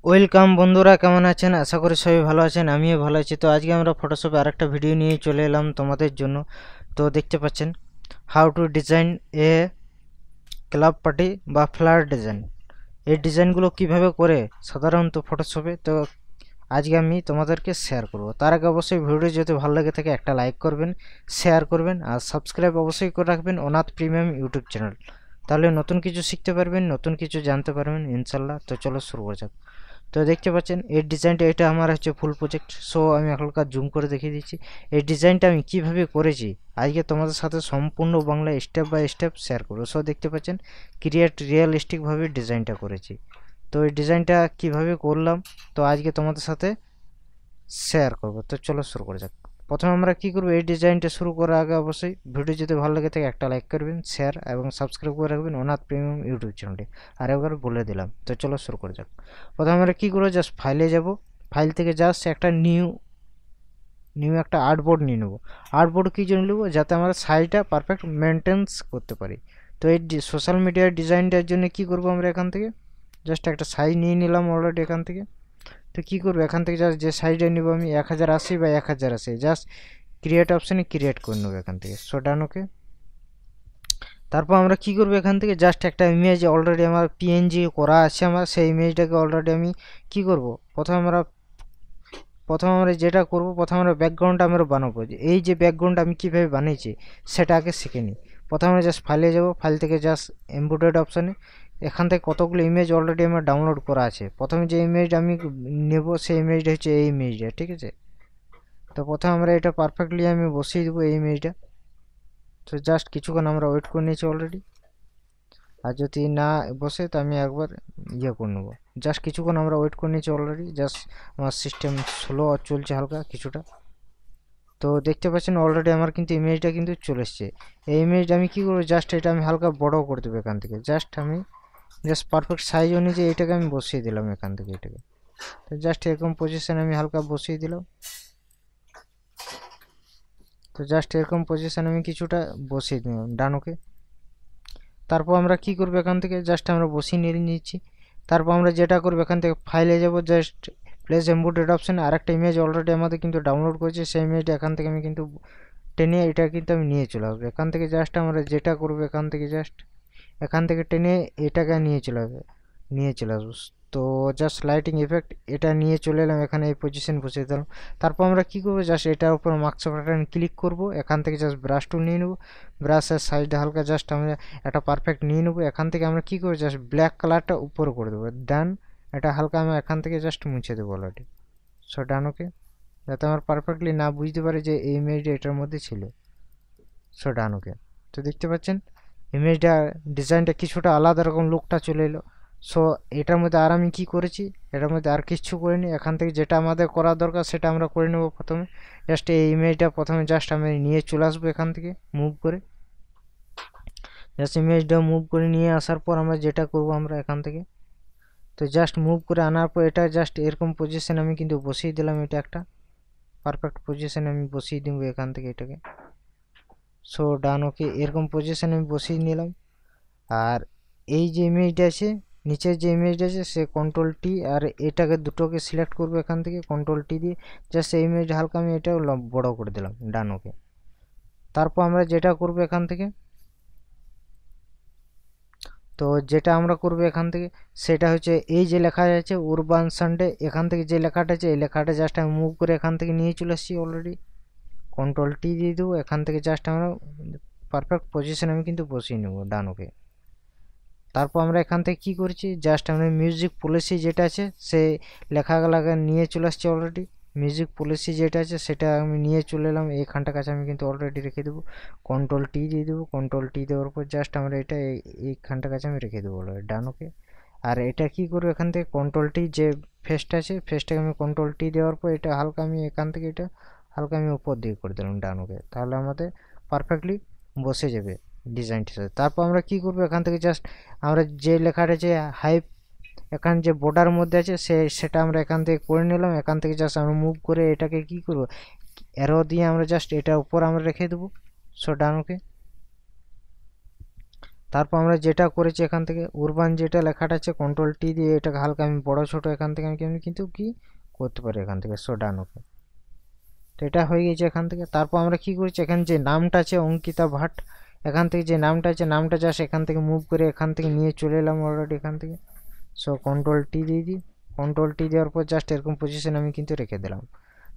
Welcome বন্ধুরা, কেমন আছেন? আশা করি সবাই ভালো আছেন, আমিও ভালো আছি। তো আজকে আমরা ফটোশপে আরেকটা ভিডিও নিয়ে চলে এলাম তোমাদের জন্য। তো দেখতে পাচ্ছেন how to design A club party বা ফ্লায়ার ডিজাইন। এই ডিজাইনগুলো কিভাবে করে সাধারণত ফটোশপে, তো আজকে আমি তোমাদেরকে শেয়ার করব। তার আগে অবশ্যই ভিডিও যদি ভালো লাগে থাকে একটা লাইক করবেন, শেয়ার করবেন আর সাবস্ক্রাইব অবশ্যই করে রাখবেন অনাথ প্রিমিয়াম ইউটিউব চ্যানেল। তাহলে নতুন কিছু শিখতে পারবেন, নতুন কিছু জানতে পারবেন ইনশাল্লাহ। তো চলো শুরু করা যাক। তো দেখতে পাচ্ছেন এই ডিজাইনটা, এটা আমার হচ্ছে ফুল প্রজেক্ট। সো আমি হালকা জুম করে দেখিয়ে দিচ্ছি এই ডিজাইনটা আমি কিভাবে করেছি। আজকে তোমাদের সাথে সম্পূর্ণ Bangla step by step share করবো। সো দেখতে পাচ্ছেন ক্রিয়েট রিয়েলিস্টিকভাবে ডিজাইনটা করেছি। তো এই ডিজাইনটা কিভাবে করলাম তো আজকে তোমাদের সাথে শেয়ার করব। তো চলো শুরু করা যাক। প্রথমে আমরা কি করব, এই ডিজাইনটা শুরু করার আগে অবশ্যই ভিডিও যদি ভালো লাগে থাকে একটা লাইক করবেন, শেয়ার এবং সাবস্ক্রাইব করে রাখবেন অনাথ প্রিমিয়াম ইউটিউব চ্যানেলটি। আর একবার বলে দিলাম। তো চলো শুরু করা যাক। প্রথমে আমরা কি করবো, জাস্ট ফাইলে যাব। ফাইল থেকে জাস্ট একটা নিউ নিউ একটা আর্টবোর্ড নিয়ে নেবো। আর্টবোর্ড কী জন্য নেবো, যাতে আমরা সাইজটা পারফেক্ট মেনটেন্স করতে পারি। তো এই সোশ্যাল মিডিয়ার ডিজাইনটার জন্য কি করব, আমরা এখান থেকে জাস্ট একটা সাইজ নিয়ে নিলাম অলরেডি এখান থেকে। তো কী করবো, এখান থেকে জাস্ট যে সাইজটা নিব আমি 1080 বা 1080, জাস্ট ক্রিয়েট অপশানে ক্রিয়েট করে নেবো এখান থেকে। সো ডান, ওকে। তারপর আমরা কি করবো, এখান থেকে জাস্ট একটা ইমেজ অলরেডি আমার পিএনজি করা আছে, আমার সেই ইমেজটাকে অলরেডি আমি কি করব, প্রথমে আমরা যেটা করব, প্রথমে আমরা ব্যাকগ্রাউন্ডটা আমরা বানাবো। যে এই যে ব্যাকগ্রাউন্ড আমি কীভাবে বানিয়েছি সেটা আগে শিখে নিই। প্রথমে জাস্ট ফাইলে যাব, ফাইল থেকে জাস্ট এমবেডেড অপশানে এখান থেকে কতগুলো ইমেজ অলরেডি আমার ডাউনলোড করা আছে। প্রথমে যে ইমেজটা আমি নেব সেই ইমেজটা হচ্ছে এই ইমেজটা, ঠিক আছে। তো প্রথমে আমরা এটা পারফেক্টলি আমি বসিয়ে দেবো এই ইমেজটা। তো জাস্ট কিছুক্ষণ আমরা ওয়েট করে নিয়েছি অলরেডি। আর যদি না বসে তো আমি একবার করে নেবো। জাস্ট কিছুক্ষণ আমরা ওয়েট করে নিয়েছি অলরেডি। জাস্ট আমার সিস্টেম স্লো চলছে হালকা কিছুটা। তো দেখতে পাচ্ছেন অলরেডি আমার কিন্তু ইমেজটা কিন্তু চলে এসছে। এই ইমেজটা আমি কী করবো, জাস্ট এটা আমি হালকা বড় করে দেবো এখান থেকে। জাস্ট পারফেক্ট সাইজ অনুযায়ী এটাকে আমি বসিয়ে দিলাম এখান থেকে এটাকে। তো জাস্ট এরকম পজিশন আমি হালকা বসিয়ে দিলাম। তো জাস্ট এরকম পজিশন আমি কিছুটা বসিয়ে দিলাম, ডান, ওকে। তারপর আমরা কি করবো, এখান থেকে জাস্ট আমরা বসিয়ে নিয়ে নিচ্ছি। তারপর আমরা যেটা করবো, এখান থেকে ফাইলে যাব, জাস্ট প্লেস এমবেডেড অপশানে আরেকটা ইমেজ অলরেডি আমাদের কিন্তু ডাউনলোড করেছে, সেই ইমেজটা এখান থেকে আমি কিন্তু টেনে এটা কিন্তু আমি নিয়ে চলে আসবো এখান থেকে। জাস্ট আমরা যেটা করবো, এখান থেকে টেনে এটাকে নিয়ে চলে আসবো। তো জাস্ট লাইটিং ইফেক্ট এটা নিয়ে চলে এলাম এখানে, এই পজিশন বসিয়ে দিলাম। তারপর আমরা কি করবো, জাস্ট এটার উপর মাস্ক বাটন ক্লিক করব, এখান থেকে জাস্ট ব্রাশ টুল নিয়ে নেবো। ব্রাশের সাইজটা হালকা জাস্ট আমরা একটা পারফেক্ট নিয়ে নেবো। এখান থেকে আমরা কি করবো, জাস্ট ব্ল্যাক কালারটা উপরে করে দেবো, ডান। এটা হালকা আমি এখান থেকে জাস্ট মুছে দেবো অলরেডি। সো ডান, ওকে। যাতে আমার পারফেক্টলি না বুঝতে পারে যে এই ইমেজটা এটার মধ্যে ছিল। সো ডান, ওকে। তো দেখতে পাচ্ছেন ইমেজটা ডিজাইনটা কিছুটা আলাদা রকম লুকটা চলে এলো। সো এটার মধ্যে আর আমি কি করেছি, এটার মধ্যে আর কিছু করিনি। এখান থেকে যেটা আমাদের করা দরকার সেটা আমরা করে নেব। প্রথমে জাস্ট এই ইমেজটা প্রথমে জাস্ট আমি নিয়ে চলে আসবো এখান থেকে মুভ করে। জাস্ট ইমেজটা মুভ করে নিয়ে আসার পর আমরা যেটা করব, আমরা এখান থেকে তো জাস্ট মুভ করে আনার পর এটা জাস্ট এরকম পজিশন আমি কিন্তু বসিয়ে দিলাম। এটা একটা পারফেক্ট পজিশন আমি বসিয়ে দিব এখান থেকে এটাকে। সো ডান, ওকে। এরকম পজিশন আমি বসিয়ে নিলাম। আর এই যে ইমেজটা আছে, নিচের যে ইমেজটা আছে, সে কন্ট্রোল টি, আর এটাকে দুটোকে সিলেক্ট করবো এখান থেকে কন্ট্রোল টি দিয়ে। জাস্ট এই ইমেজটা হালকা আমি এটা বড় করে দিলাম, ডান, ওকে। তারপর আমরা যেটা করবো এখান থেকে, তো যেটা আমরা করবো এখান থেকে সেটা হচ্ছে এই যে লেখা আছে উরবান সানডে, এখান থেকে যে লেখাটা আছে এই লেখাটা জাস্ট আমি মুভ করে এখান থেকে নিয়ে চলে এসেছি অলরেডি। কন্ট্রোল টি দিয়ে দেবো, এখান থেকে জাস্ট আমরা পারফেক্ট পজিশন আমি কিন্তু বসিয়ে নেবো, ডান, ওকে। তারপর আমরা এখান থেকে কি করছি, জাস্ট আমরা মিউজিক পলিসি যেটা আছে সে লেখাগুলোকে নিয়ে চলে আসছি অলরেডি। মিউজিক পলিসি যেটা আছে সেটা আমি নিয়ে চলে এলাম এইখানটার কাছে, আমি কিন্তু অলরেডি রেখে দেবো। কন্ট্রোল টি দিয়ে দেবো, কন্ট্রোল টি দেওয়ার পর জাস্ট আমরা এটা এইখানটার কাছে আমি রেখে দেবো অলরেডি, ডান, ওকে। আর এটা কি করবো, এখান থেকে কন্ট্রোল টি যে ফেসটা আছে ফেসটাকে আমি কন্ট্রোল টি দেওয়ার পর এটা হালকা আমি এখান থেকে এটা হালকা আমি উপর দিকে করে দিলাম, ডান, ওকে। তাহলে আমাদের পারফেক্টলি বসে যাবে ডিজাইনটির সাথে। তারপর আমরা কি করবো, এখান থেকে জাস্ট আমরা যে লেখাটা যে হাইপ এখান যে বর্ডার মধ্যে আছে সেটা আমরা এখান থেকে করে নিলাম। এখান থেকে জাস্ট আমরা মুভ করে এটাকে কি করবো, অ্যারো দিয়ে আমরা জাস্ট এটার উপর আমরা রেখে দেবো। সো ডান, ওকে। তারপর আমরা যেটা করেছি এখান থেকে উরবান যেটা লেখাটা আছে কন্ট্রোল টি দিয়ে এটাকে হালকা আমি বড় ছোট এখান থেকে আমি কিন্তু কি করতে পারি এখান থেকে। সো ডান ওকে। তো এটা হয়ে গেছে এখান থেকে। তারপর আমরা কি করছি এখানে যে নামটা আছে অঙ্কিতা ভাট, এখান থেকে যে নামটা আছে নামটা জাস্ট এখান থেকে মুভ করে এখান থেকে নিয়ে চলে এলাম অলরেডি এখান থেকে। সো কন্ট্রোল টি দিয়ে দিই, কন্ট্রোল টি দেওয়ার পর জাস্ট এরকম পজিশন আমি কিন্তু রেখে দিলাম।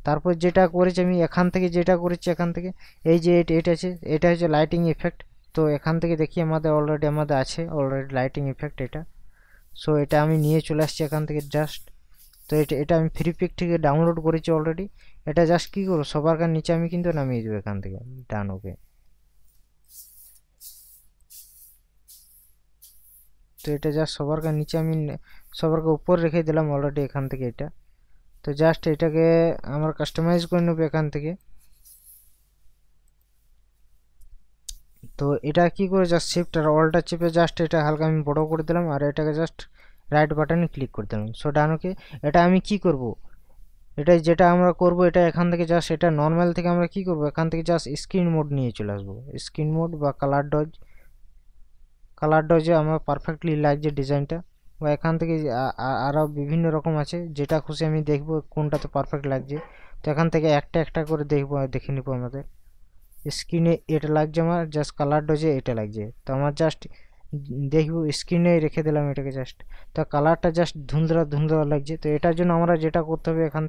তারপর যেটা করেছি আমি এখান থেকে যেটা করেছি এখান থেকে এই যে এটা আছে, এটা হচ্ছে লাইটিং ইফেক্ট। তো এখান থেকে দেখি আমাদের অলরেডি আছে অলরেডি লাইটিং ইফেক্ট এটা। সো এটা আমি নিয়ে চলে আসছি এখান থেকে জাস্ট। তো এটা আমি ফ্রি পিক থেকে ডাউনলোড করেছি অলরেডি। এটা জাস্ট কী করবো সবার কার নিচে আমি কিন্তু নামিয়ে দেবো এখান থেকে। ডান ওকে। তো এটা জাস্ট সবার কার নিচে আমি সবার উপর রেখে দিলাম অলরেডি এখান থেকে এটা। তো জাস্ট এটাকে আমরা কাস্টমাইজ করে নেবো এখান থেকে। তো এটা কি করে জাস্ট শিফট আর অল্টার চেপে জাস্ট এটা হালকা আমি বড় করে দিলাম আর এটাকে জাস্ট রাইট বাটনে ক্লিক করে দিলাম। সো ডান ওকে। এটা আমি কি করব, এটা যেটা আমরা করব এটা এখান থেকে জাস্ট এটা নর্মাল থেকে আমরা কি করব এখান থেকে জাস্ট স্ক্রিন মোড নিয়ে চলে আসবো। স্ক্রিন মোড বা কালার ডজে আমরা পারফেক্টলি লাগছে ডিজাইনটা। বা এখান থেকে আরও বিভিন্ন রকম আছে, যেটা খুশি আমি দেখব কোনটাতে পারফেক্ট লাগছে। তো এখান থেকে একটা একটা করে দেখে নিব। আমাদের স্ক্রিনে এটা লাগছে, আমার জাস্ট কালার ডজে এটা লাগছে। তো আমার জাস্ট দেখব স্ক্রিনে রেখে দিলাম এটাকে জাস্ট। তো কালারটা জাস্ট ধুন্দরা লাগছে। তো এটার জন্য আমরা যেটা করতে হবে এখান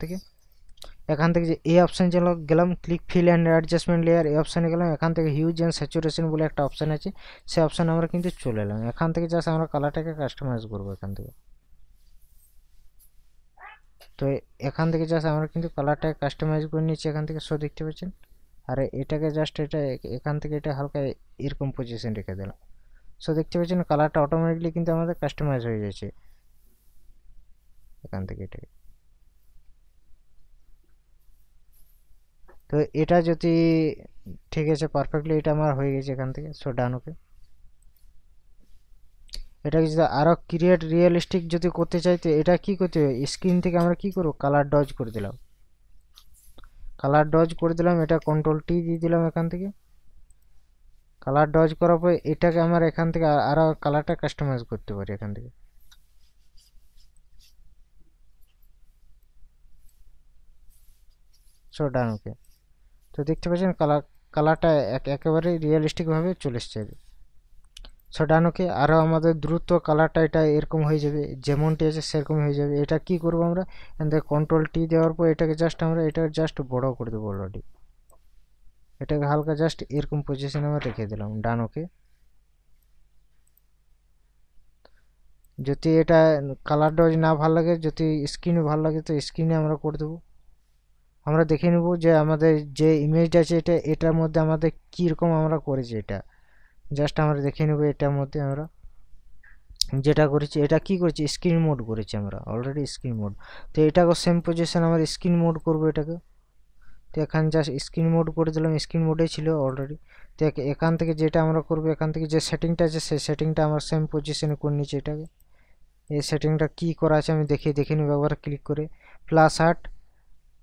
থেকে যে এই অপশান গেলাম click fill and adjustment layer, এই অপশানে গেলাম। এখান থেকে হিউজ অ্যান্ড স্যাচুরেশন বলে একটা অপশান আছে, সেই অপশানে আমরা কিন্তু চলে এলাম। এখান থেকে জাস্ট আমরা কালারটাকে কাস্টমাইজ করবো এখান থেকে। তো এখান থেকে জাস্ট আমরা কিন্তু কালারটাকে কাস্টমাইজ করে নিচ্ছি এখান থেকে। সো দেখতে পাচ্ছেন। আর এটাকে জাস্ট এটা এখান থেকে এটা হালকা এরকম পজিশন রেখে দিলাম। সো দেখতে পাচ্ছেন কালারটা অটোমেটিকলি কিন্তু আমাদের কাস্টমাইজ হয়ে যাচ্ছে এখান থেকে এটাকে। তো এটা যদি ঠিক আছে পারফেক্টলি এটা আমার হয়ে গেছে এখান থেকে। সো ডান ওকে। এটাকে যদি আরও ক্রিয়েট রিয়েলিস্টিক যদি করতে চাই তো এটা কি করতে হবে, স্ক্রিন থেকে আমরা কি করব কালার ডজ করে দিলাম। এটা কন্ট্রোল টি দিয়ে দিলাম এখান থেকে। কালার ডজ করার পর এটাকে আমার এখান থেকে আরও কালারটা কাস্টমাইজ করতে পারি এখান থেকে। সো ডান ওকে। তো দেখতে পাচ্ছেন কালারটা একেবারে রিয়েলিস্টিকভাবে চলে এসছে। সো ডান ওকে। আরও আমাদের দ্রুত কালারটা এটা এরকম হয়ে যাবে, যেমনটি আছে সেরকম হয়ে যাবে। এটা কি করব আমরা কন্ট্রোল টি দেওয়ার পর এটাকে জাস্ট আমরা এটা জাস্ট বড় করে দেবো অলরেডি। এটাকে হালকা জাস্ট এরকম পজিশনে আমরা রেখে দিলাম। ডান ওকে। যদি এটা কালার ডজ না ভালো লাগে, যদি স্ক্রিনে ভালো লাগে তো স্ক্রিনে আমরা করে দেবো। আমরা দেখে নেব যে আমাদের যে ইমেজটা আছে এটার মধ্যে আমাদের কীরকম আমরা করেছি। এটা জাস্ট আমরা দেখে নেব এটার মধ্যে আমরা যেটা করেছি। এটা কি করেছি স্ক্রিন মোড করেছি আমরা অলরেডি স্ক্রিন মোড। তো এটাকে সেম পজিশন আমরা স্ক্রিন মোড করবো এটাকে। তো এখানে জাস্ট স্ক্রিন মোড করে দিলাম, স্ক্রিন মোডে ছিল অলরেডি। তো এখান থেকে যেটা আমরা করবো এখান থেকে যে সেটিংটা আছে সেই সেটিংটা আমরা সেম পজিশনে করে নিচ্ছি এটাকে। এই সেটিংটা কি করা আছে আমি দেখে নিব একবার ক্লিক করে। +8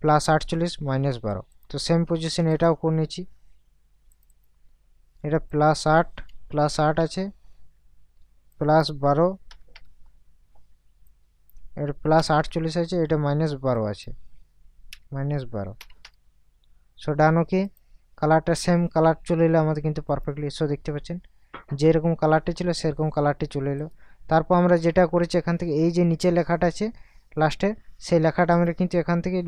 +48 -12। তো সেম পজিশনে এটাও করে নিচ্ছি। এটা +8 আছে, +12, এটা +48 আছে, এটা -12 আছে, -12। সো ডান ওকে। কালারটা সেম কালার চলে এলো আমাদের কিন্তু পারফেক্টলি। সো দেখতে পাচ্ছেন যেরকম কালারটি ছিল সেরকম কালারটি চলে এলো। তারপর আমরা যেটা করেছি এখান থেকে এই যে নিচে লেখাটা আছে লাস্টে, সেই লেখাটা আমরা কিন্তু এখান থেকে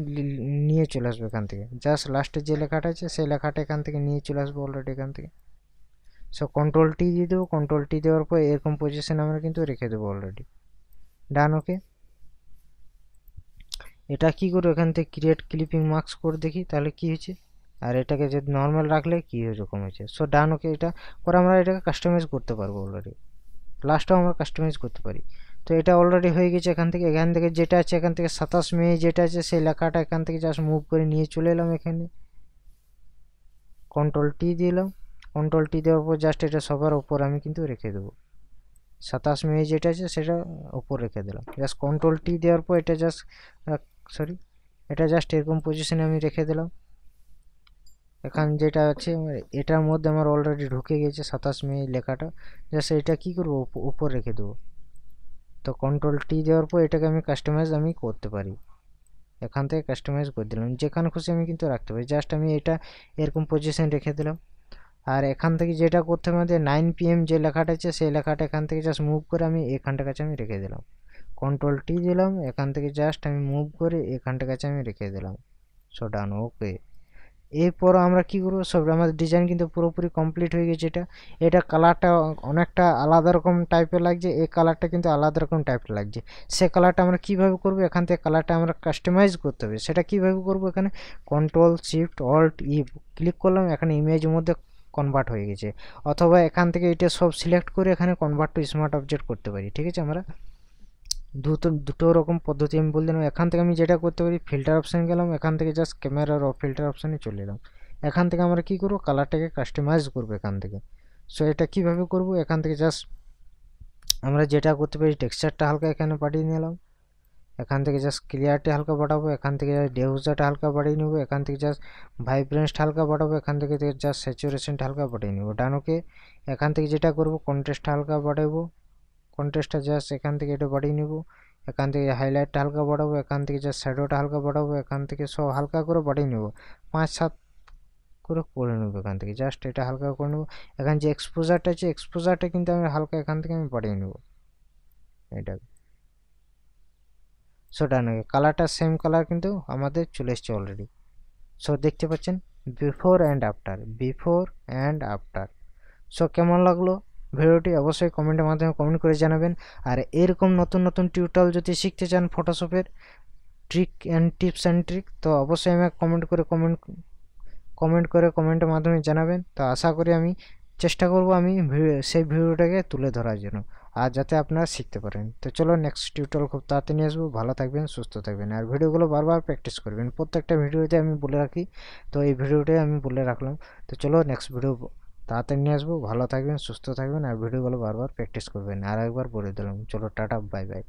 নিয়ে চলে আসবো এখান থেকে। জাস্ট লাস্টে যে লেখাটা আছে সেই লেখাটা এখান থেকে নিয়ে চলে আসবো অলরেডি এখান থেকে। সো কন্ট্রোল টি দিয়ে দেবো, কন্ট্রোল টি দেওয়ার পর এরকম পজিশন আমরা কিন্তু রেখে দেবো অলরেডি। ডান ওকে। এটা কি করবো এখান থেকে ক্রিয়েট ক্লিপিং মার্কস করে দেখি তাহলে কি হয়েছে। আর এটাকে যদি নর্মাল রাখলে কি এরকম হয়েছে। সো ডান ওকে। এটা পরে আমরা এটাকে কাস্টমাইজ করতে পারবো অলরেডি, লাস্টও আমরা কাস্টমাইজ করতে পারি। তো এটা অলরেডি হয়ে গেছে। এখান থেকে যেটা আছে এখান থেকে 27 মে যেটা আছে সেই লেখাটা এখান থেকে জাস্ট মুভ করে নিয়ে চলে এলাম এখানে। কন্ট্রোল টি দিলাম, কন্ট্রোল টি দেওয়ার পর জাস্ট এটা সবার উপর আমি কিন্তু রেখে দেবো। 27 মে যেটা আছে সেটা উপর রেখে দিলাম। জাস্ট কন্ট্রোল টি দেওয়ার পর এটা জাস্ট এটা জাস্ট এরকম পজিশনে আমি রেখে দিলাম। এখন যেটা আছে এটার মধ্যে আমার অলরেডি ঢুকে গেছে 27 মে লেখাটা, জাস্ট এটা কি করবো উপর রেখে দেবো। তো কন্ট্রোল টি দেওয়ার পর এটাকে আমি কাস্টমাইজ আমি করতে পারি, এখান থেকে কাস্টমাইজ করে দিলাম, যেখানে খুশি আমি কিন্তু রাখতে পারি। জাস্ট আমি এটা এরকম পজিশন রেখে দিলাম। আর এখান থেকে যেটা করতে হবে যে 9 PM যে লেখাটা আছে সেই লেখাটা এখান থেকে জাস্ট মুভ করে আমি এখানটার কাছে আমি রেখে দিলাম, কন্ট্রোল টি দিলাম, এখান থেকে জাস্ট আমি মুভ করে এখানটার কাছে আমি রেখে দিলাম। সো ডান, ওকে। এরপর আমরা কি করবো, সব আমাদের ডিজাইন কিন্তু পুরোপুরি কমপ্লিট হয়ে গেছে। এটা কালারটা অনেকটা আলাদা রকম টাইপের লাগছে, এই কালারটা কিন্তু আলাদা রকম টাইপের লাগছে। সে কালারটা আমরা কিভাবে করব, এখান থেকে কালারটা আমরা কাস্টমাইজ করতে হবে। সেটা কিভাবে করব, এখানে কন্ট্রোল শিফট অল্ট ই ক্লিক করলাম, এখানে ইমেজের মধ্যে কনভার্ট হয়ে গেছে। অথবা এখান থেকে এটা সব সিলেক্ট করে এখানে কনভার্ট টু স্মার্ট অবজেক্ট করতে পারি। ঠিক আছে, আমরা দুটো রকম পদ্ধতি আমি বলে দিলাম। এখান থেকে আমি যেটা করতে পারি, ফিল্টার অপশান গেলাম, এখান থেকে জাস্ট ক্যামেরার ফিল্টার অপশানে চলে এলাম। এখান থেকে আমরা কি করব, কালারটাকে কাস্টমাইজ করবো এখান থেকে। সো এটা কিভাবে করব, এখান থেকে জাস্ট আমরা যেটা করতে পারি, টেক্সচারটা হালকা এখানে পাঠিয়ে নিলাম, এখান থেকে জাস্ট ক্লিয়ারিটি হালকা বাড়াবো, এখান থেকে ডিফিউজারটা হালকা বাড়িয়ে নেবো, এখান থেকে জাস্ট ভাইব্রেন্সটা হালকা বাড়াবো, এখান থেকে জাস্ট স্যাচুরেশনটা হালকা বাড়িয়ে নেবো। ডান, ওকে। এখান থেকে যেটা করব, কন্ট্রাস্টটা হালকা বাড়াবো, কন্ট্রাস্টটা জাস্ট এখান থেকে এটা বাড়িয়ে নেব, এখান থেকে হাইলাইটটা হালকা বাড়াবো, এখান থেকে জাস্ট শ্যাডোটা হালকা বাড়াবো, এখান থেকে সব হালকা করে বাড়িয়ে নেব, 5-7 করে নেবো। এখান থেকে জাস্ট এটা হালকা করে নেবো। এখান যে এক্সপোজারটা আছে, এক্সপোজারটা কিন্তু আমি হালকা এখান থেকে আমি বাড়িয়ে নেব এটা। সো ডান, কালারটা সেম কালার কিন্তু আমাদের চলে এসছে অলরেডি। সো দেখতে পাচ্ছেন বিফোর অ্যান্ড আফটার। সো কেমন লাগলো ভিডিওটি অবশ্যই কমেন্টের মাধ্যমে কমেন্ট করে জানাবেন। আর এরকম নতুন নতুন টিউটোরিয়াল যদি শিখতে চান ফটোশপের trick and tips and trick, তো অবশ্যই আমাকে কমেন্টের মাধ্যমে জানাবেন। তো আশা করি আমি চেষ্টা করব আমি সেই ভিডিওটাকে তুলে ধরার জন্য, আর যাতে আপনারা শিখতে পারেন। তো চলো নেক্সট টিউটোরিয়াল খুব তাড়াতাড়ি নিয়ে আসবো। ভালো থাকবেন, সুস্থ থাকবেন, আর ভিডিওগুলো বারবার প্র্যাকটিস করবেন। প্রত্যেকটা ভিডিওতে আমি বলে রাখি, তো এই ভিডিওটাই আমি বলে রাখলাম। তো চলো নেক্সট ভিডিও তাড়াতাড়ি নিয়ে আসবো। ভালো থাকবেন, সুস্থ থাকবেন, আর ভিডিওগুলো বারবার প্র্যাকটিস করবেন। আর একবার বলে দিলাম, চলো টাটা, বাই বাই।